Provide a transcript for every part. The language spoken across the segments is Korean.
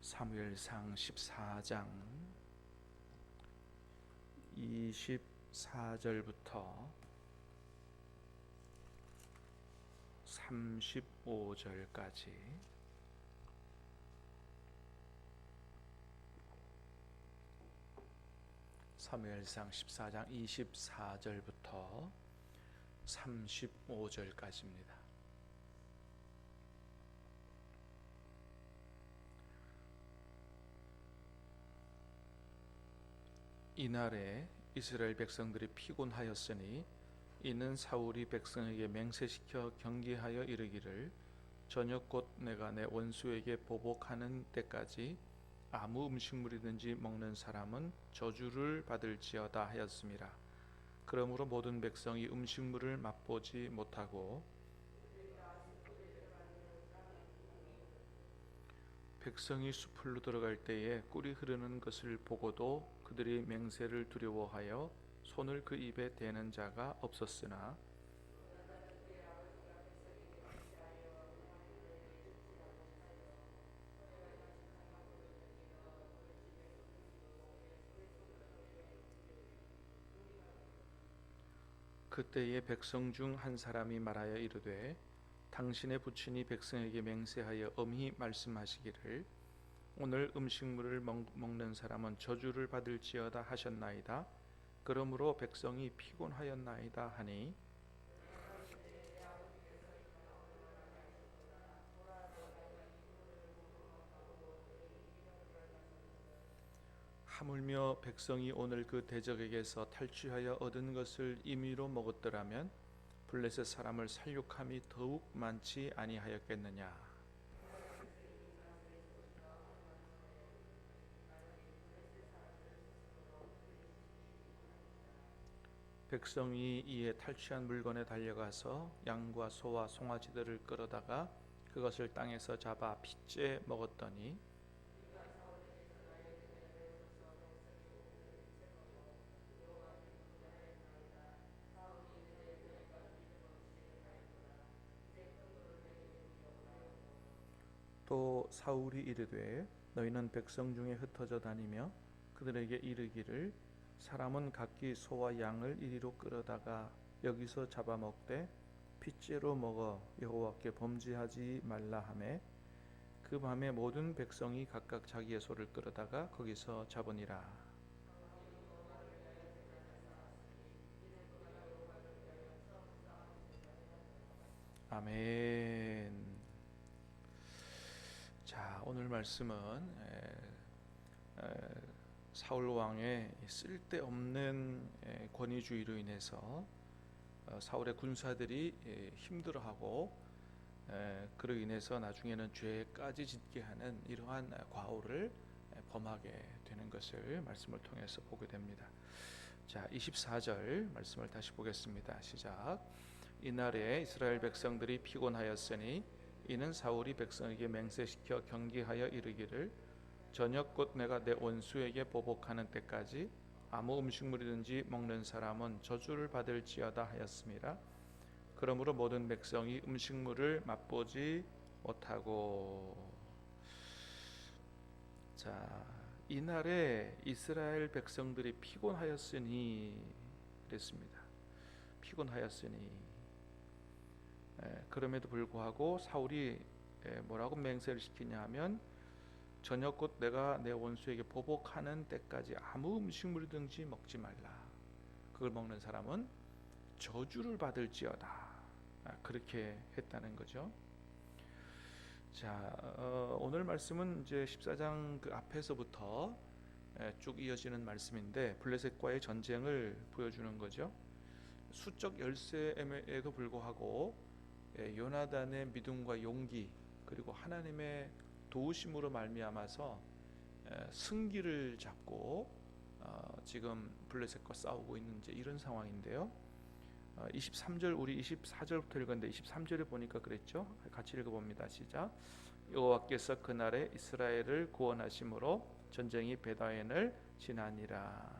사무엘상 14장 24절부터 35절까지 사무엘상 14장 24절부터 35절까지입니다. 이날에 이스라엘 백성들이 피곤하였으니 이는 사울이 백성에게 맹세시켜 경계하여 이르기를 저녁 곧 내가 내 원수에게 보복하는 때까지 아무 음식물이든지 먹는 사람은 저주를 받을지어다 하였음이라. 그러므로 모든 백성이 음식물을 맛보지 못하고 백성이 숲으로 들어갈 때에 꿀이 흐르는 것을 보고도 그들이 맹세를 두려워하여 손을 그 입에 대는 자가 없었으나 그때에 백성 중 한 사람이 말하여 이르되 당신의 부친이 백성에게 맹세하여 엄히 말씀하시기를 오늘 음식물을 먹는 사람은 저주를 받을지어다 하셨나이다. 그러므로 백성이 피곤하였나이다 하니 하물며 백성이 오늘 그 대적에게서 탈취하여 얻은 것을 임의로 먹었더라면 블레셋 사람을 살육함이 더욱 많지 아니하였겠느냐. 백성이 이에 탈취한 물건에 달려가서 양과 소와 송아지들을 끌어다가 그것을 땅에서 잡아 핏째 먹었더니 또 사울이 이르되 너희는 백성 중에 흩어져 다니며 그들에게 이르기를 사람은 각기 소와 양을 이리로 끌어다가 여기서 잡아먹되 핏째로 먹어 여호와께 범죄하지 말라 하매 그 밤에 모든 백성이 각각 자기의 소를 끌어다가 거기서 잡으니라. 아멘. 자, 오늘 말씀은 사울 왕의 쓸데없는 권위주의로 인해서 사울의 군사들이 힘들어하고 그로 인해서 나중에는 죄까지 짓게 하는 이러한 과오를 범하게 되는 것을 말씀을 통해서 보게 됩니다. 자, 24절 말씀을 다시 보겠습니다. 시작. 이날에 이스라엘 백성들이 피곤하였으니 이는 사울이 백성에게 맹세시켜 경계하여 이르기를 저녁 곧 내가 내 원수에게 보복하는 때까지 아무 음식물이든지 먹는 사람은 저주를 받을지어다 하였음이라. 그러므로 모든 백성이 음식물을 맛보지 못하고. 자, 이날에 이스라엘 백성들이 피곤하였으니 그랬습니다. 피곤하였으니 그럼에도 불구하고 사울이 뭐라고 맹세를 시키냐 하면 저녁 곧 내가 내 원수에게 보복하는 때까지 아무 음식물이든지 먹지 말라. 그걸 먹는 사람은 저주를 받을지어다. 그렇게 했다는 거죠. 자, 오늘 말씀은 이제 14장 그 앞에서부터 쭉 이어지는 말씀인데 블레셋과의 전쟁을 보여주는 거죠. 수적 열세에도 불구하고 요나단의 믿음과 용기 그리고 하나님의 도우심으로 말미암아서 승기를 잡고 지금 블레셋과 싸우고 있는 이제 이런 상황인데요. 23절 우리 24절부터 읽었는데 23절에 보니까 그랬죠. 같이 읽어봅니다. 시작. 여호와께서 그날에 이스라엘을 구원하심으로 전쟁이 베다웬을 지나니라.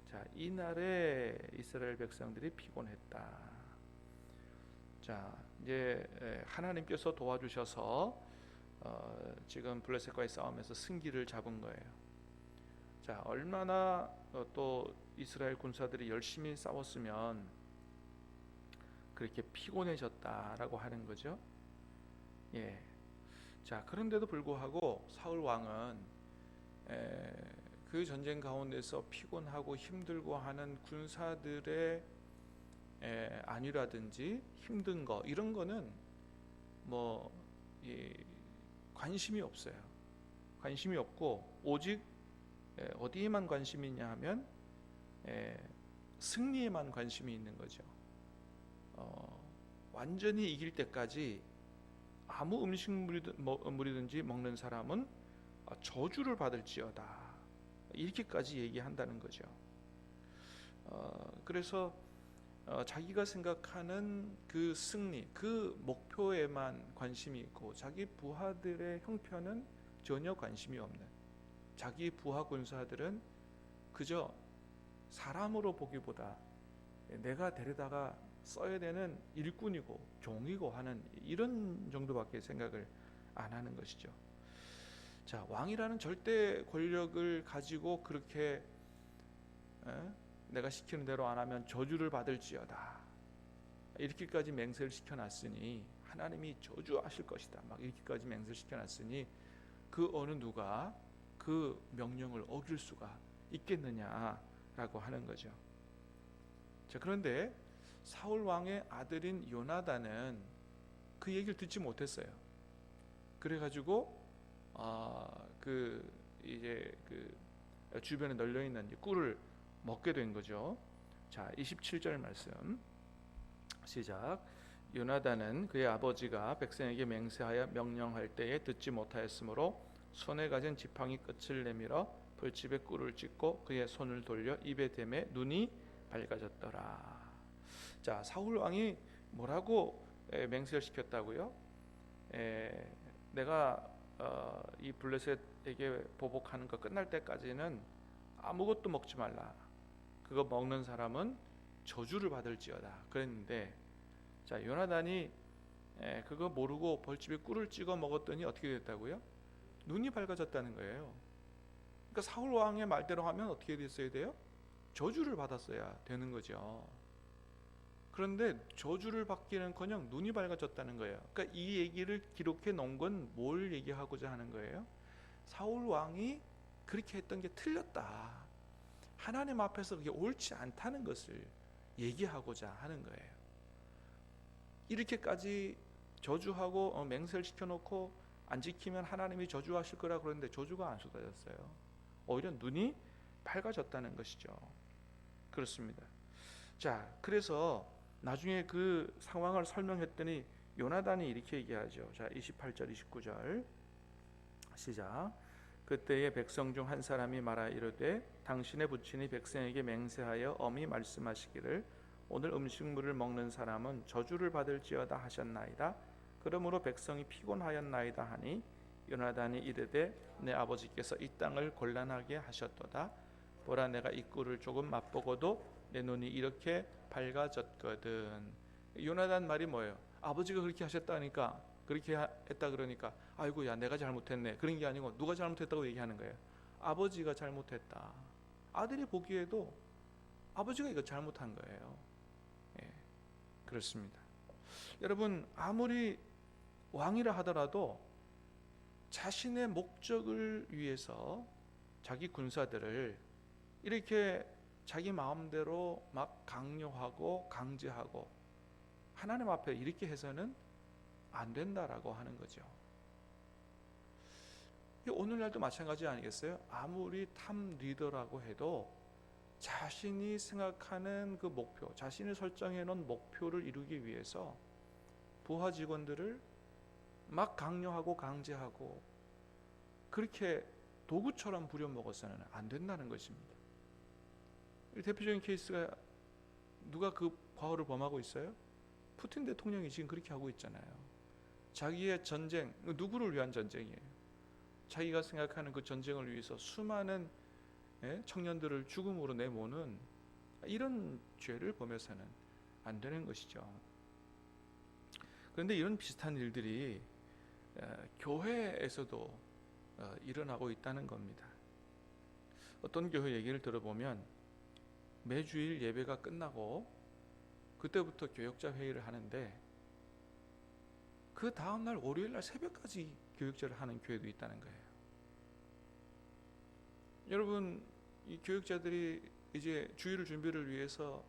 자, 이날에 이스라엘 백성들이 피곤했다. 자, 이제 하나님께서 도와주셔서 지금 블레셋과의 싸움에서 승기를 잡은 거예요. 자, 얼마나 또 이스라엘 군사들이 열심히 싸웠으면 그렇게 피곤해졌다라고 하는 거죠. 예. 자, 그런데도 불구하고 사울 왕은 그 전쟁 가운데서 피곤하고 힘들고 하는 군사들의 안위라든지 힘든 거 이런 거는 뭐 관심이 없어요. 관심이 없고 오직 어디에만 관심이 있냐 하면 승리에만 관심이 있는 거죠. 완전히 이길 때까지 아무 음식물이든지 먹는 사람은 저주를 받을지어다, 이렇게까지 얘기한다는 거죠. 그래서 자기가 생각하는 그 승리, 그 목표에만 관심이 있고 자기 부하들의 형편은 전혀 관심이 없는, 자기 부하 군사들은 그저 사람으로 보기보다 내가 데려다가 써야 되는 일꾼이고 종이고 하는 이런 정도밖에 생각을 안 하는 것이죠. 자, 왕이라는 절대 권력을 가지고 그렇게 내가 시키는 대로 안 하면 저주를 받을지어다, 이렇게까지 맹세를 시켜놨으니 하나님이 저주하실 것이다, 막 이렇게까지 맹세를 시켜놨으니 그 어느 누가 그 명령을 어길 수가 있겠느냐라고 하는 거죠. 자, 그런데 사울 왕의 아들인 요나단은 그 얘기를 듣지 못했어요. 그래가지고 이제 주변에 널려 있는 꿀을 먹게 된 거죠. 자, 27절 말씀 시작. 요나단은 그의 아버지가 백성에게 맹세하여 명령할 때에 듣지 못하였으므로 손에 가진 지팡이 끝을 내밀어 벌집에 꿀을 찍고 그의 손을 돌려 입에 대매 눈이 밝아졌더라. 자, 사울 왕이 뭐라고 맹세를 시켰다고요? 내가 이 블레셋에게 보복하는 거 끝날 때까지는 아무것도 먹지 말라, 그거 먹는 사람은 저주를 받을지어다 그랬는데, 자, 요나단이 그거 모르고 벌집에 꿀을 찍어 먹었더니 어떻게 됐다고요? 눈이 밝아졌다는 거예요. 그러니까 사울 왕의 말대로 하면 어떻게 됐어야 돼요? 저주를 받았어야 되는 거죠. 그런데 저주를 받기는커녕 눈이 밝아졌다는 거예요. 그러니까 이 얘기를 기록해 놓은 건 뭘 얘기하고자 하는 거예요? 사울 왕이 그렇게 했던 게 틀렸다, 하나님 앞에서 그게 옳지 않다는 것을 얘기하고자 하는 거예요. 이렇게까지 저주하고 맹세를 시켜놓고 안 지키면 하나님이 저주하실 거라 그러는데 저주가 안 쏟아졌어요. 오히려 눈이 밝아졌다는 것이죠. 그렇습니다. 자, 그래서 나중에 그 상황을 설명했더니 요나단이 이렇게 얘기하죠. 자, 28절 29절 시작. 그때에 백성 중 한 사람이 말하 이르되 당신의 부친이 백성에게 맹세하여 엄히 말씀하시기를 오늘 음식물을 먹는 사람은 저주를 받을지어다 하셨나이다. 그러므로 백성이 피곤하였나이다 하니 요나단이 이르되 내 아버지께서 이 땅을 곤란하게 하셨도다. 보라, 내가 이 꿀을 조금 맛보고도 내 눈이 이렇게 밝아졌거든. 요나단 말이 뭐예요? 아버지가 그렇게 하셨다니까, 그렇게 했다 그러니까 아이고야 내가 잘못했네, 그런 게 아니고 누가 잘못했다고 얘기하는 거예요? 아버지가 잘못했다. 아들이 보기에도 아버지가 이거 잘못한 거예요. 예, 그렇습니다. 여러분, 아무리 왕이라 하더라도 자신의 목적을 위해서 자기 군사들을 이렇게 자기 마음대로 막 강요하고 강제하고 하나님 앞에 이렇게 해서는 안 된다라고 하는 거죠. 오늘날도 마찬가지 아니겠어요? 아무리 탑 리더라고 해도 자신이 생각하는 그 목표, 자신이 설정해 놓은 목표를 이루기 위해서 부하 직원들을 막 강요하고 강제하고 그렇게 도구처럼 부려먹어서는 안 된다는 것입니다. 대표적인 케이스가 누가 그 과오를 범하고 있어요? 푸틴 대통령이 지금 그렇게 하고 있잖아요. 자기의 전쟁, 누구를 위한 전쟁이에요? 자기가 생각하는 그 전쟁을 위해서 수많은 청년들을 죽음으로 내모는 이런 죄를 범해서는 안 되는 것이죠. 그런데 이런 비슷한 일들이 교회에서도 일어나고 있다는 겁니다. 어떤 교회 얘기를 들어보면 매주일 예배가 끝나고 그때부터 교역자 회의를 하는데 그 다음날 월요일날 새벽까지 교역자를 하는 교회도 있다는 거예요. 여러분, 이 교역자들이 이제 주일 준비를 위해서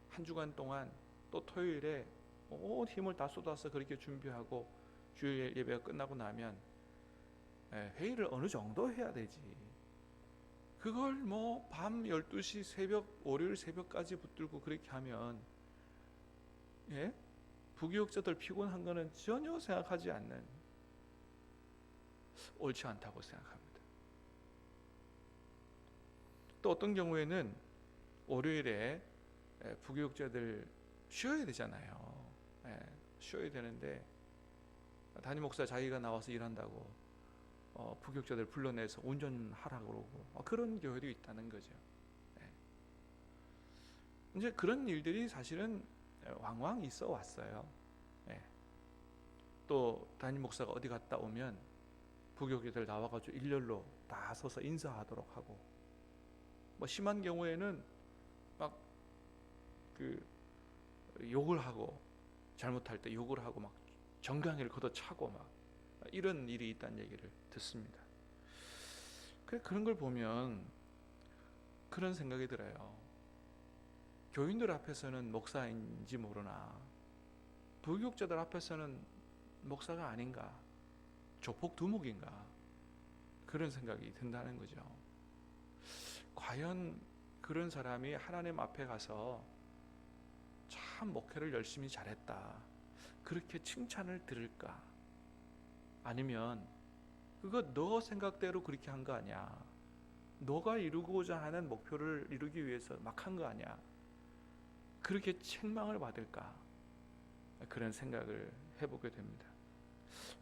한 주간 동안 또 토요일에 온 힘을 다 쏟아서 그렇게 준비하고 주일 예배가 끝나고 나면 회의를 어느 정도 해야 되지. 그걸 뭐 밤 12시 월요일 새벽까지 붙들고 그렇게 하면 부교역자들 피곤한 거는 전혀 생각하지 않는, 옳지 않다고 생각합니다. 또 어떤 경우에는 월요일에 부교역자들 쉬어야 되잖아요. 쉬어야 되는데 담임 목사 자기가 나와서 일한다고 부교역자들 불러내서 운전하라고 그러고 그런 교회도 있다는 거죠. 이제 그런 일들이 사실은 왕왕 있어 왔어요. 또 담임 목사가 어디 갔다 오면 부교역자들 나와가지고 일렬로 다 서서 인사하도록 하고, 뭐 심한 경우에는 막 욕을 하고, 잘못할 때 욕을 하고 막 정강이를 걷어차고 막 이런 일이 있다는 얘기를 듣습니다. 그런 걸 보면 그런 생각이 들어요. 교인들 앞에서는 목사인지 모르나 부교역자들 앞에서는 목사가 아닌가, 조폭 두목인가, 그런 생각이 든다는 거죠. 과연 그런 사람이 하나님 앞에 가서 참 목회를 열심히 잘했다, 그렇게 칭찬을 들을까? 아니면 그거 너 생각대로 그렇게 한 거 아니야, 너가 이루고자 하는 목표를 이루기 위해서 막 한 거 아니야, 그렇게 책망을 받을까? 그런 생각을 해보게 됩니다.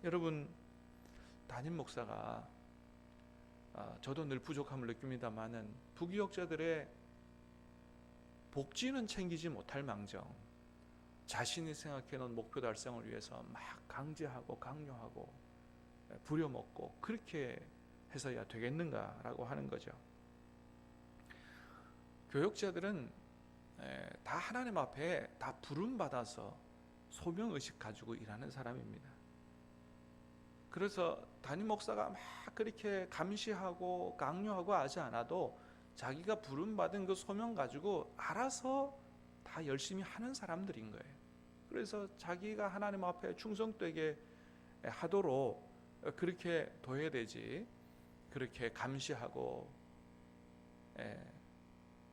여러분, 담임 목사가 저도 늘 부족함을 느낍니다만은 부교역자들의 복지는 챙기지 못할 망정 자신이 생각해 놓은 목표 달성을 위해서 막 강제하고 강요하고 부려먹고 그렇게 해서야 되겠는가라고 하는 거죠. 교역자들은 다 하나님 앞에 다 부름받아서 소명의식 가지고 일하는 사람입니다. 그래서 담임 목사가 막 그렇게 감시하고 강요하고 하지 않아도 자기가 부름받은 그 소명 가지고 알아서 다 열심히 하는 사람들인 거예요. 그래서 자기가 하나님 앞에 충성되게 하도록 그렇게 둬야 되지, 그렇게 감시하고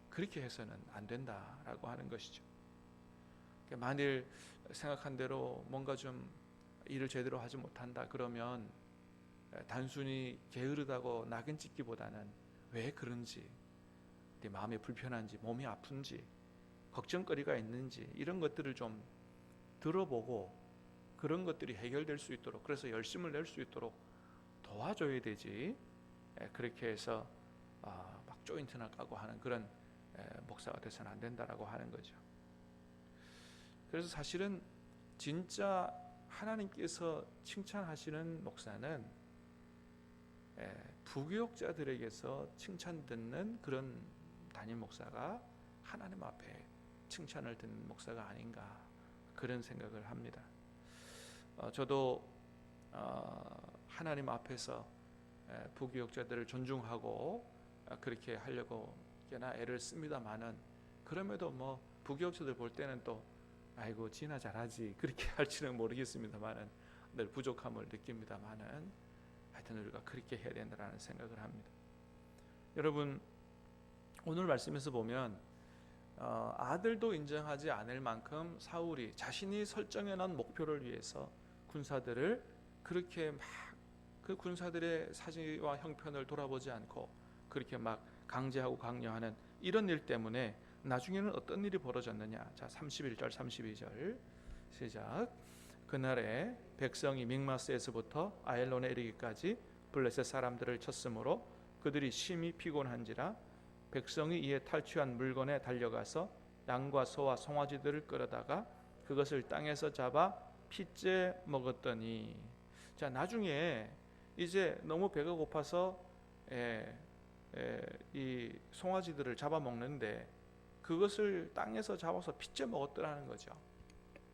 그렇게 해서는 안 된다라고 하는 것이죠. 만일 생각한 대로 뭔가 좀 일을 제대로 하지 못한다 그러면 단순히 게으르다고 낙인 찍기보다는 왜 그런지, 네 마음이 불편한지, 몸이 아픈지, 걱정거리가 있는지 이런 것들을 좀 들어보고 그런 것들이 해결될 수 있도록, 그래서 열심을 낼 수 있도록 도와줘야 되지, 그렇게 해서 막 조인트나 까고 하는 그런 목사가 돼서는 안 된다라고 하는 거죠. 그래서 사실은 진짜 하나님께서 칭찬하시는 목사는 부교역자들에게서 칭찬 듣는 그런 담임 목사가 하나님 앞에 칭찬을 듣는 목사가 아닌가, 그런 생각을 합니다. 저도 하나님 앞에서 부교역자들을 존중하고 그렇게 하려고 꽤나 애를 씁니다만은, 그럼에도 뭐 부교역자들 볼 때는 또 아이고 지나 잘하지 그렇게 할지는 모르겠습니다만은 늘 부족함을 느낍니다만은 하여튼 우리가 그렇게 해야 된다라는 생각을 합니다. 여러분, 오늘 말씀에서 보면 아들도 인정하지 않을 만큼 사울이 자신이 설정해놓은 목표를 위해서 군사들을 그렇게 막 그 군사들의 사지와 형편을 돌아보지 않고 그렇게 막 강제하고 강요하는 이런 일 때문에 나중에는 어떤 일이 벌어졌느냐. 자, 31절 32절 시작. 그날에 백성이 믹마스에서부터 아엘론에 이르기까지 블레셋 사람들을 쳤으므로 그들이 심히 피곤한지라 백성이 이에 탈취한 물건에 달려가서 양과 소와 송아지들을 끌어다가 그것을 땅에서 잡아 핏째 먹었더니. 자, 나중에 이제 너무 배가 고파서 이 송아지들을 잡아먹는데 그것을 땅에서 잡아서 핏째 먹었더라는 거죠.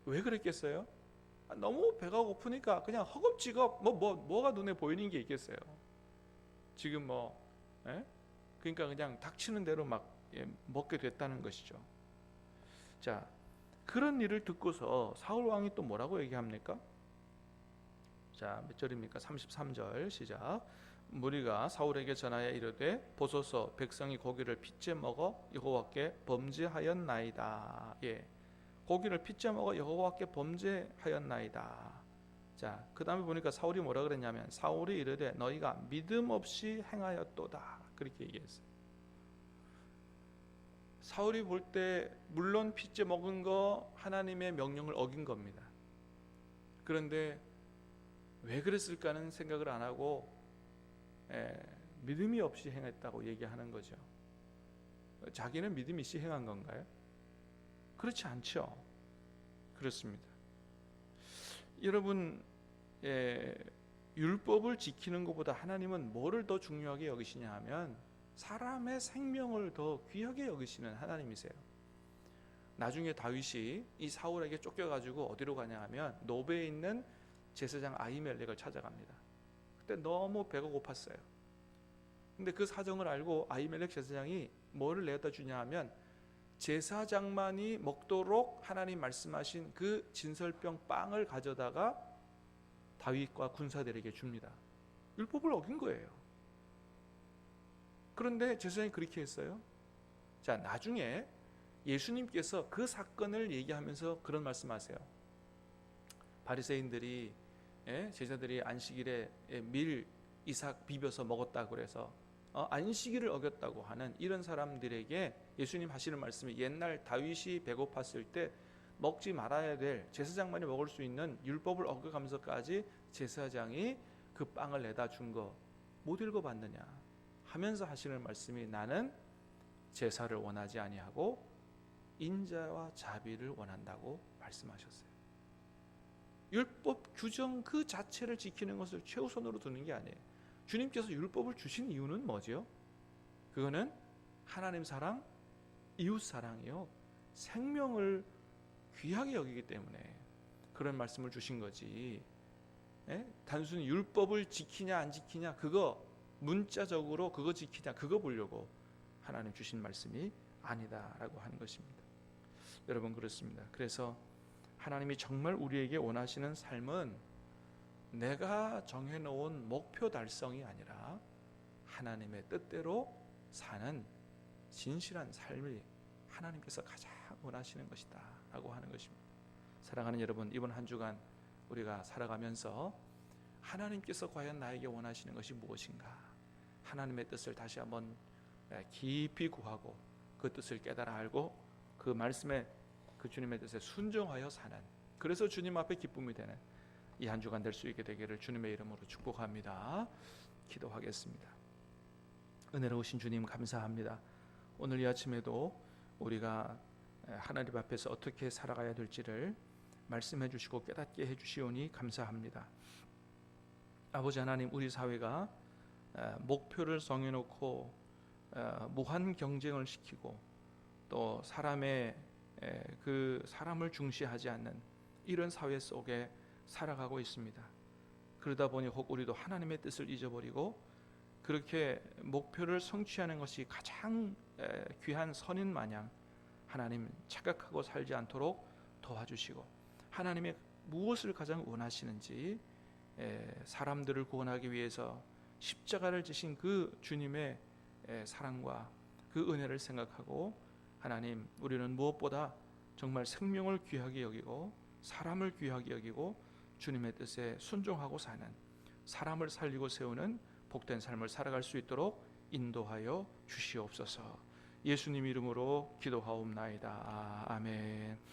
왜 그랬겠어요? 너무 배가 고프니까 그냥 허겁지겁 뭐가 눈에 보이는 게 있겠어요. 지금 그러니까 그냥 닥치는 대로 막 먹게 됐다는 것이죠. 자, 그런 일을 듣고서 사울 왕이 또 뭐라고 얘기합니까? 자, 몇 절입니까? 33절 시작. 무리가 사울에게 전하여 이르되 보소서 백성이 고기를 핏째 먹어 여호와께 범죄하였나이다. 예, 고기를 핏째 먹어 여호와께 범죄하였나이다. 자, 그 다음에 보니까 사울이 뭐라 그랬냐면 사울이 이르되 너희가 믿음 없이 행하였도다. 그렇게 얘기했어요. 사울이 볼 때 물론 핏째 먹은 거 하나님의 명령을 어긴 겁니다. 그런데 왜 그랬을까는 생각을 안 하고 믿음이 없이 행했다고 얘기하는 거죠. 자기는 믿음이 있이 행한 건가요? 그렇지 않죠. 그렇습니다. 여러분, 율법을 지키는 것보다 하나님은 뭐를 더 중요하게 여기시냐 하면 사람의 생명을 더 귀하게 여기시는 하나님이세요. 나중에 다윗이 이 사울에게 쫓겨가지고 어디로 가냐 하면 노베에 있는 제사장 아히멜렉을 찾아갑니다. 그때 너무 배가 고팠어요. 근데 그 사정을 알고 아히멜렉 제사장이 뭐를 내다 주냐 하면 제사장만이 먹도록 하나님 말씀하신 그 진설병 빵을 가져다가 다윗과 군사들에게 줍니다. 율법을 어긴 거예요. 그런데 제사장이 그렇게 했어요. 자, 나중에 예수님께서 그 사건을 얘기하면서 그런 말씀하세요. 바리새인들이 제자들이 안식일에 밀 이삭 비벼서 먹었다고 그래서 안식일을 어겼다고 하는 이런 사람들에게 예수님 하시는 말씀이 옛날 다윗이 배고팠을 때 먹지 말아야 될 제사장만이 먹을 수 있는 율법을 어겨가면서까지 제사장이 그 빵을 내다 준 거 못 읽어봤느냐 하면서 하시는 말씀이 나는 제사를 원하지 아니하고 인자와 자비를 원한다고 말씀하셨어요. 율법 규정 그 자체를 지키는 것을 최우선으로 두는 게 아니에요. 주님께서 율법을 주신 이유는 뭐죠? 그거는 하나님 사랑, 이웃 사랑이요, 생명을 귀하게 여기기 때문에 그런 말씀을 주신 거지. 단순히 율법을 지키냐 안 지키냐 그거 문자적으로 그거 지키냐 그거 보려고 하나님 주신 말씀이 아니다라고 하는 것입니다. 여러분, 그렇습니다. 그래서 하나님이 정말 우리에게 원하시는 삶은 내가 정해놓은 목표 달성이 아니라 하나님의 뜻대로 사는 진실한 삶이 하나님께서 가장 원하시는 것이다 라고 하는 것입니다. 사랑하는 여러분, 이번 한 주간 우리가 살아가면서 하나님께서 과연 나에게 원하시는 것이 무엇인가, 하나님의 뜻을 다시 한번 깊이 구하고 그 뜻을 깨달아 알고 그 말씀에 그 주님의 뜻에 순종하여 사는, 그래서 주님 앞에 기쁨이 되는 이 한 주간 될 수 있게 되기를 주님의 이름으로 축복합니다. 기도하겠습니다. 은혜로우신 주님 감사합니다. 오늘 이 아침에도 우리가 하나님 앞에서 어떻게 살아가야 될지를 말씀해 주시고 깨닫게 해 주시오니 감사합니다. 아버지 하나님, 우리 사회가 목표를 정해놓고 무한 경쟁을 시키고 또 사람의 그 사람을 중시하지 않는 이런 사회 속에 살아가고 있습니다. 그러다 보니 혹 우리도 하나님의 뜻을 잊어버리고 그렇게 목표를 성취하는 것이 가장 귀한 선인 마냥 하나님 착각하고 살지 않도록 도와주시고, 하나님의 무엇을 가장 원하시는지 사람들을 구원하기 위해서 십자가를 지신 그 주님의 사랑과 그 은혜를 생각하고, 하나님, 우리는 무엇보다 정말 생명을 귀하게 여기고 사람을 귀하게 여기고 주님의 뜻에 순종하고 사는, 사람을 살리고 세우는 복된 삶을 살아갈 수 있도록 인도하여 주시옵소서. 예수님 이름으로 기도하옵나이다. 아멘.